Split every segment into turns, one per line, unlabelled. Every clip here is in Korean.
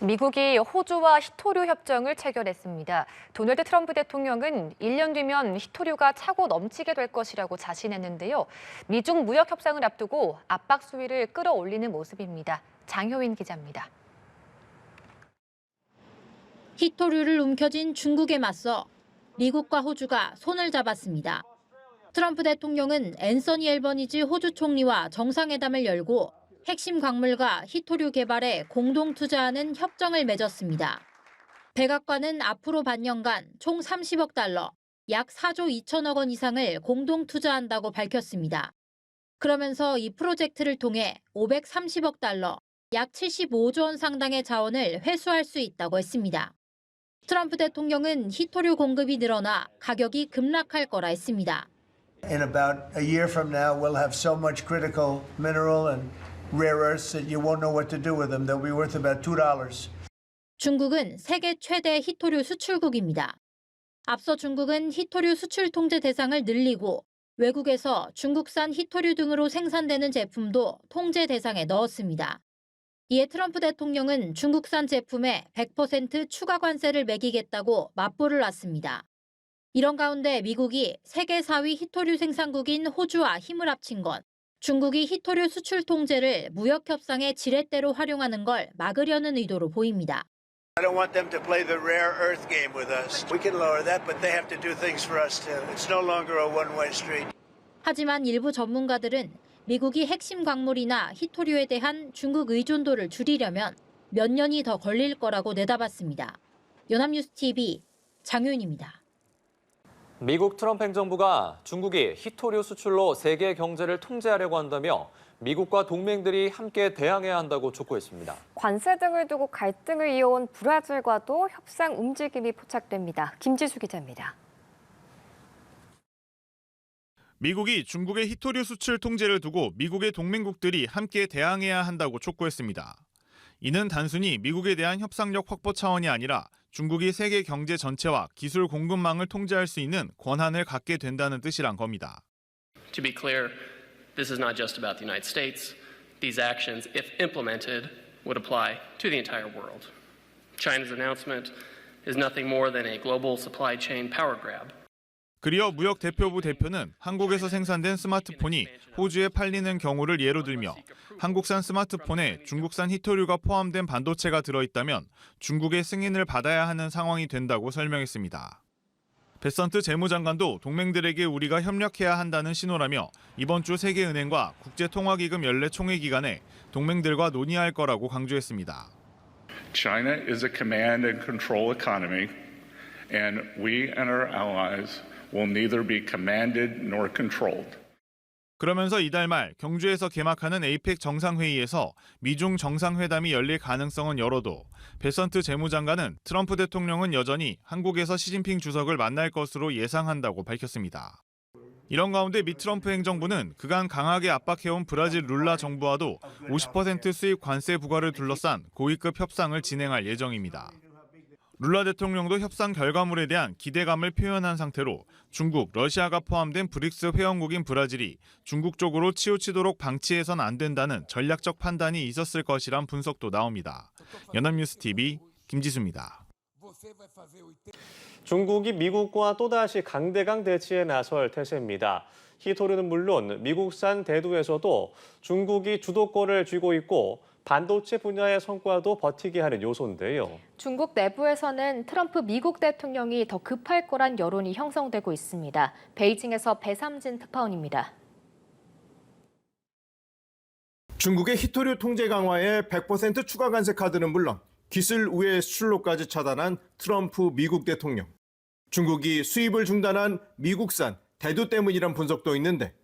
미국이 호주와 히토류 협정을 체결했습니다. 도널드 트럼프 대통령은 1년 뒤면 히토류가 차고 넘치게 될 것이라고 자신했는데요. 미중 무역 협상을 앞두고 압박 수위를 끌어올리는 모습입니다. 장효인 기자입니다.
히토류를 움켜쥔 중국에 맞서 미국과 호주가 손을 잡았습니다. 트럼프 대통령은 앤서니 앨버니지 호주 총리와 정상회담을 열고 핵심 광물과 히토류 개발에 공동 투자하는 협정을 맺었습니다. 백악관은 앞으로 반년간 총 30억 달러, 약 4조 2천억 원 이상을 공동 투자한다고 밝혔습니다. 그러면서 이 프로젝트를 통해 530억 달러, 약 75조 원 상당의 자원을 회수할 수 있다고 했습니다. 트럼프 대통령은 히토류 공급이 늘어나 가격이 급락할 거라 했습니다.
In about a year from now, we'll have so much critical mineral and rare earths that you won't know what to do with them. They'll be worth about $2.
중국은 세계 최대 히토류 수출국입니다. 앞서 중국은 히토류 수출 통제 대상을 늘리고 외국에서 중국산 히토류 등으로 생산되는 제품도 통제 대상에 넣었습니다. 이에 트럼프 대통령은 중국산 제품에 100% 추가 관세를 매기겠다고 맞불을 놨습니다. 이런 가운데 미국이 세계 4위 히토류 생산국인 호주와 힘을 합친 건 중국이 히토류 수출 통제를 무역 협상의 지렛대로 활용하는 걸 막으려는 의도로 보입니다.
I don't want them to play the rare earth game with us. We can lower that, but they have to do things for us too. It's no longer a one-way street.
하지만 일부 전문가들은 미국이 핵심 광물이나 히토류에 대한 중국 의존도를 줄이려면 몇 년이 더 걸릴 거라고 내다봤습니다. 연합뉴스 TV 장효인입니다.
미국 트럼프 행정부가 중국이 히토류 수출로 세계 경제를 통제하려고 한다며 미국과 동맹들이 함께 대항해야 한다고 촉구했습니다.
관세 등을 두고 갈등을 이어온 브라질과도 협상 움직임이 포착됩니다. 김지수 기자입니다.
미국이 중국의 히토류 수출 통제를 두고 미국의 동맹국들이 함께 대항해야 한다고 촉구했습니다. 이는 단순히 미국에 대한 협상력 확보 차원이 아니라 중국이 세계 경제 전체와 기술 공급망을 통제할 수 있는 권한을 갖게 된다는 뜻이란 겁니다.
To be clear, this is not just about the United States. These actions, if implemented, would apply to the entire world. China's announcement is nothing more than a global supply chain power grab.
그리어 무역 대표부 대표는 한국에서 생산된 스마트폰이 호주에 팔리는 경우를 예로 들며 한국산 스마트폰에 중국산 히토류가 포함된 반도체가 들어있다면 중국의 승인을 받아야 하는 상황이 된다고 설명했습니다. 베선트 재무장관도 동맹들에게 우리가 협력해야 한다는 신호라며 이번 주 세계은행과 국제통화기금 연례 총회 기간에 동맹들과 논의할 거라고 강조했습니다.
China is a command and control economy, and we and our allies will neither be commanded nor controlled.
그러면서 이달 말 경주에서 개막하는 에이펙 정상회의에서 미중 정상회담이 열릴 가능성은 열어도 베선트 재무장관은 트럼프 대통령은 여전히 한국에서 시진핑 주석을 만날 것으로 예상한다고 밝혔습니다. 이런 가운데 미 트럼프 행정부는 그간 강하게 압박해온 브라질 룰라 정부와도 50% 수입 관세 부과를 둘러싼 고위급 협상을 진행할 예정입니다. 룰라 대통령도 협상 결과물에 대한 기대감을 표현한 상태로 중국, 러시아가 포함된 브릭스 회원국인 브라질이 중국 쪽으로 치우치도록 방치해선 안 된다는 전략적 판단이 있었을 것이란 분석도 나옵니다. 연합뉴스 TV 김지수입니다.
중국이 미국과 또다시 강대강 대치에 나설 태세입니다. 히토류는 물론 미국산 대두에서도 중국이 주도권을 쥐고 있고 반도체 분야의 성과도 버티게 하는 요소인데요.
중국 내부에서는 트럼프 미국 대통령이 더 급할 거란 여론이 형성되고 있습니다. 베이징에서 배삼진 특파원입니다.
중국의 히토류 통제 강화에 100% 추가 관세 카드는 물론 기술 우회 수출로까지 차단한 트럼프 미국 대통령. 중국이 수입을 중단한 미국산 대두 때문이란 분석도 있는데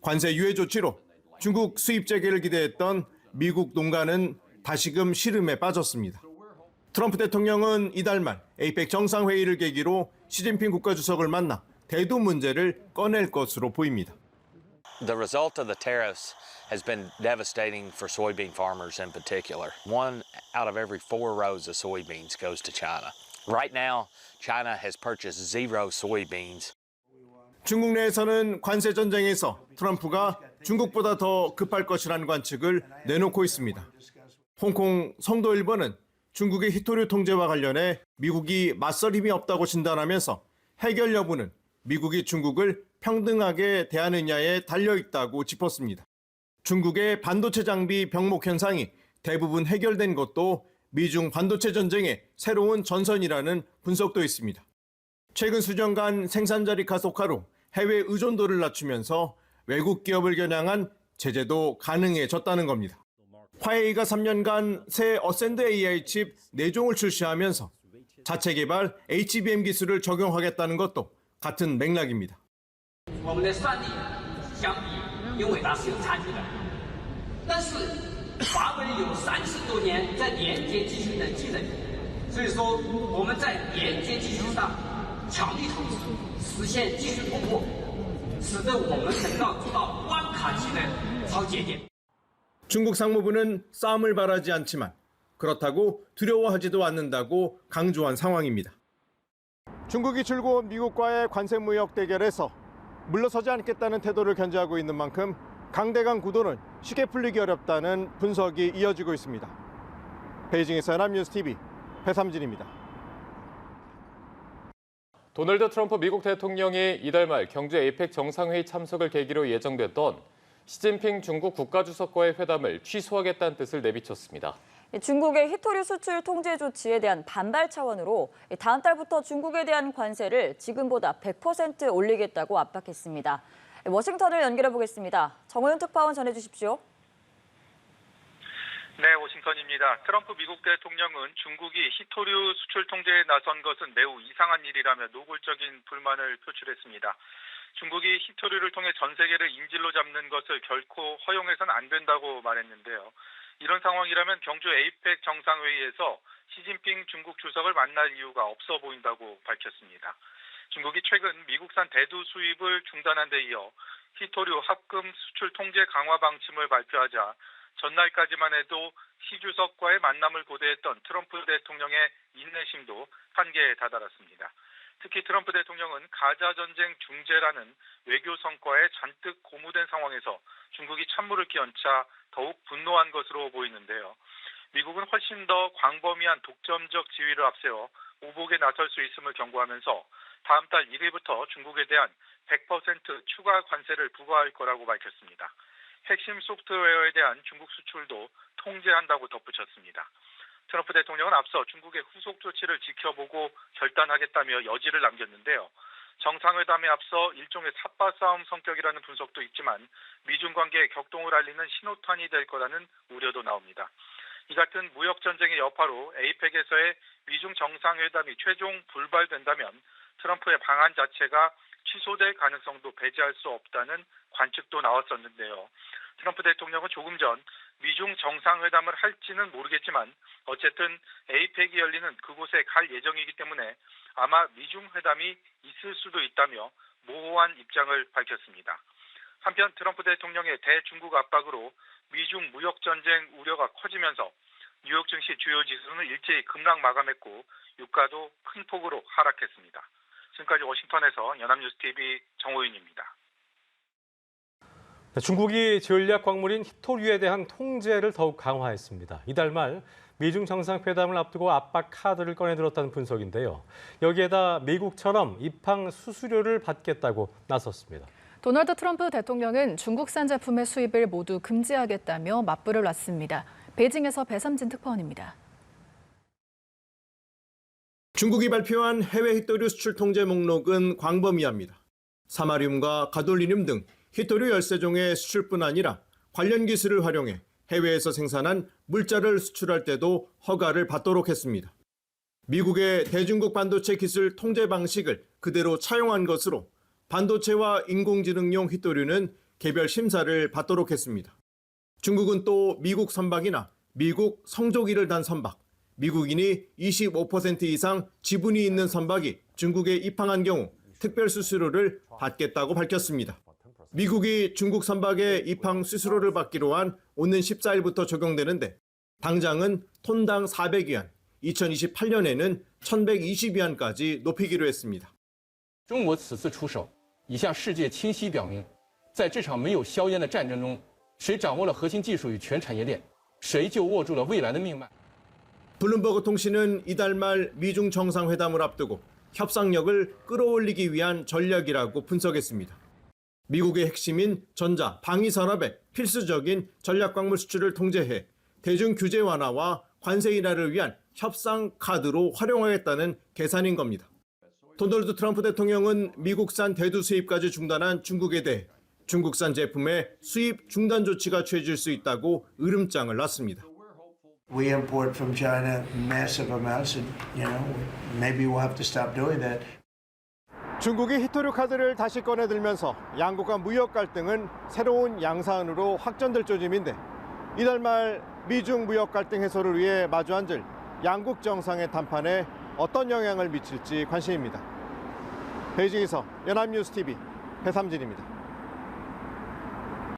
관세 유예 조치로 중국 수입 재개를 기대했던 미국 농가는 다시금 시름에 빠졌습니다. 트럼프 대통령은 이달 말 에이펙 정상회의를 계기로 시진핑 국가주석을 만나 대두 문제를 꺼낼 것으로 보입니다.
The result of the tariffs has been devastating for soybean farmers in particular. 1 out of every 4 rows of soybeans goes to China. Right now, China has purchased 0 soybeans.
중국 내에서는 관세 전쟁에서 트럼프가 중국보다 더 급할 것이라는 관측을 내놓고 있습니다. 홍콩 성도일보는 중국의 히토류 통제와 관련해 미국이 맞설 힘이 없다고 진단하면서 해결 여부는 미국이 중국을 평등하게 대하느냐에 달려있다고 짚었습니다. 중국의 반도체 장비 병목 현상이 대부분 해결된 것도 미중 반도체 전쟁의 새로운 전선이라는 분석도 있습니다. 최근 수년간 생산자리 가속화로 해외 의존도를 낮추면서 외국 기업을 겨냥한 제재도 가능해졌다는 겁니다. 화웨이가 3년간 새 어센드 AI 칩 4종을 출시하면서 자체 개발 HBM 기술을 적용하겠다는 것도 같은 맥락입니다.
我们的算力相比英伟达是有差距的，但是华为有30多年在连接技术的积累，所以说我们在连接技术上强力投资，实现技术突破，使得我们能够做到关卡级的超节点。
중국 상무부는 싸움을 바라지 않지만 그렇다고 두려워하지도 않는다고 강조한 상황입니다. 중국이 줄곧 미국과의 관세 무역 대결에서 물러서지 않겠다는 태도를 견지하고 있는 만큼 강대강 구도는 쉽게 풀리기 어렵다는 분석이 이어지고 있습니다. 베이징에서 연합뉴스TV 배삼진입니다.
도널드 트럼프 미국 대통령이 이달 말 경주 에이펙 정상회의 참석을 계기로 예정됐던 시진핑 중국 국가주석과의 회담을 취소하겠다는 뜻을 내비쳤습니다.
중국의 히토류 수출 통제 조치에 대한 반발 차원으로 다음 달부터 중국에 대한 관세를 지금보다 100% 올리겠다고 압박했습니다. 워싱턴을 연결해 보겠습니다. 정호윤 특파원 전해주십시오.
네, 워싱턴입니다. 트럼프 미국 대통령은 중국이 히토류 수출 통제에 나선 것은 매우 이상한 일이라며 노골적인 불만을 표출했습니다. 중국이 히토류를 통해 전 세계를 인질로 잡는 것을 결코 허용해서는 안 된다고 말했는데요. 이런 상황이라면 경주 에이펙 정상회의에서 시진핑 중국 주석을 만날 이유가 없어 보인다고 밝혔습니다. 중국이 최근 미국산 대두 수입을 중단한 데 이어 히토류 합금 수출 통제 강화 방침을 발표하자 전날까지만 해도 시 주석과의 만남을 고대했던 트럼프 대통령의 인내심도 한계에 다다랐습니다. 특히 트럼프 대통령은 가자 전쟁 중재라는 외교 성과에 잔뜩 고무된 상황에서 중국이 찬물을 끼얹자 더욱 분노한 것으로 보이는데요. 미국은 훨씬 더 광범위한 독점적 지위를 앞세워 오복에 나설 수 있음을 경고하면서 다음 달 1일부터 중국에 대한 100% 추가 관세를 부과할 거라고 밝혔습니다. 핵심 소프트웨어에 대한 중국 수출도 통제한다고 덧붙였습니다. 트럼프 대통령은 앞서 중국의 후속 조치를 지켜보고 결단하겠다며 여지를 남겼는데요. 정상회담에 앞서 일종의 삿바 싸움 성격이라는 분석도 있지만 미중 관계에 격동을 알리는 신호탄이 될 거라는 우려도 나옵니다. 이 같은 무역 전쟁의 여파로 에이펙에서의 미중 정상회담이 최종 불발된다면 트럼프의 방안 자체가 취소될 가능성도 배제할 수 없다는 관측도 나왔었는데요. 트럼프 대통령은 조금 전 미중 정상회담을 할지는 모르겠지만 어쨌든 에이펙이 열리는 그곳에 갈 예정이기 때문에 아마 미중 회담이 있을 수도 있다며 모호한 입장을 밝혔습니다. 한편 트럼프 대통령의 대중국 압박으로 미중 무역 전쟁 우려가 커지면서 뉴욕 증시 주요 지수는 일제히 급락 마감했고 유가도 큰 폭으로 하락했습니다. 지금까지 워싱턴에서 연합뉴스TV 정호윤입니다.
중국이 전략 광물인 히토류에 대한 통제를 더욱 강화했습니다. 이달 말 미중 정상회담을 앞두고 압박 카드를 꺼내들었다는 분석인데요. 여기에다 미국처럼 입항 수수료를 받겠다고 나섰습니다.
도널드 트럼프 대통령은 중국산 제품의 수입을 모두 금지하겠다며 맞불을 놨습니다. 베이징에서 배삼진 특파원입니다.
중국이 발표한 해외 히토류 수출 통제 목록은 광범위합니다. 사마륨과 가돌리늄 등 히토류 13종의 수출뿐 아니라 관련 기술을 활용해 해외에서 생산한 물자를 수출할 때도 허가를 받도록 했습니다. 미국의 대중국 반도체 기술 통제 방식을 그대로 차용한 것으로 반도체와 인공지능용 히토류는 개별 심사를 받도록 했습니다. 중국은 또 미국 선박이나 미국 성조기를 단 선박, 미국인이 25% 이상 지분이 있는 선박이 중국에 입항한 경우 특별 수수료를 받겠다고 밝혔습니다. 미국이 중국 선박의 입항 수수료를 받기로 한 오는 14일부터 적용되는데 당장은 톤당 400위안, 2028년에는 1120위안까지 높이기로 했습니다.
中国此次出手，已向世界清晰表明，在这场没有硝烟的战争中，谁掌握了核心技术与全产业链，谁就握住了未来的命脉。
블룸버그 통신은 이달 말 미중 정상회담을 앞두고 협상력을 끌어올리기 위한 전략이라고 분석했습니다. 미국의 핵심인 전자, 방위 산업의 필수적인 전략광물 수출을 통제해 대중 규제 완화와 관세 인하를 위한 협상 카드로 활용하겠다는 계산인 겁니다. 도널드 트럼프 대통령은 미국산 대두 수입까지 중단한 중국에 대해 중국산 제품의 수입 중단 조치가 취해질 수 있다고 으름장을 놨습니다.
We import from China massive amounts, and maybe we'll have to stop doing that.
중국이 히토류 카드를 다시 꺼내들면서 양국 간 무역 갈등은 새로운 양상으로 확전될 조짐인데 이달 말 미중 무역 갈등 해소를 위해 마주 앉을 양국 정상의談판에 어떤 영향을 미칠지 관심입니다. 베이징에서 연합뉴스TV 배삼진입니다.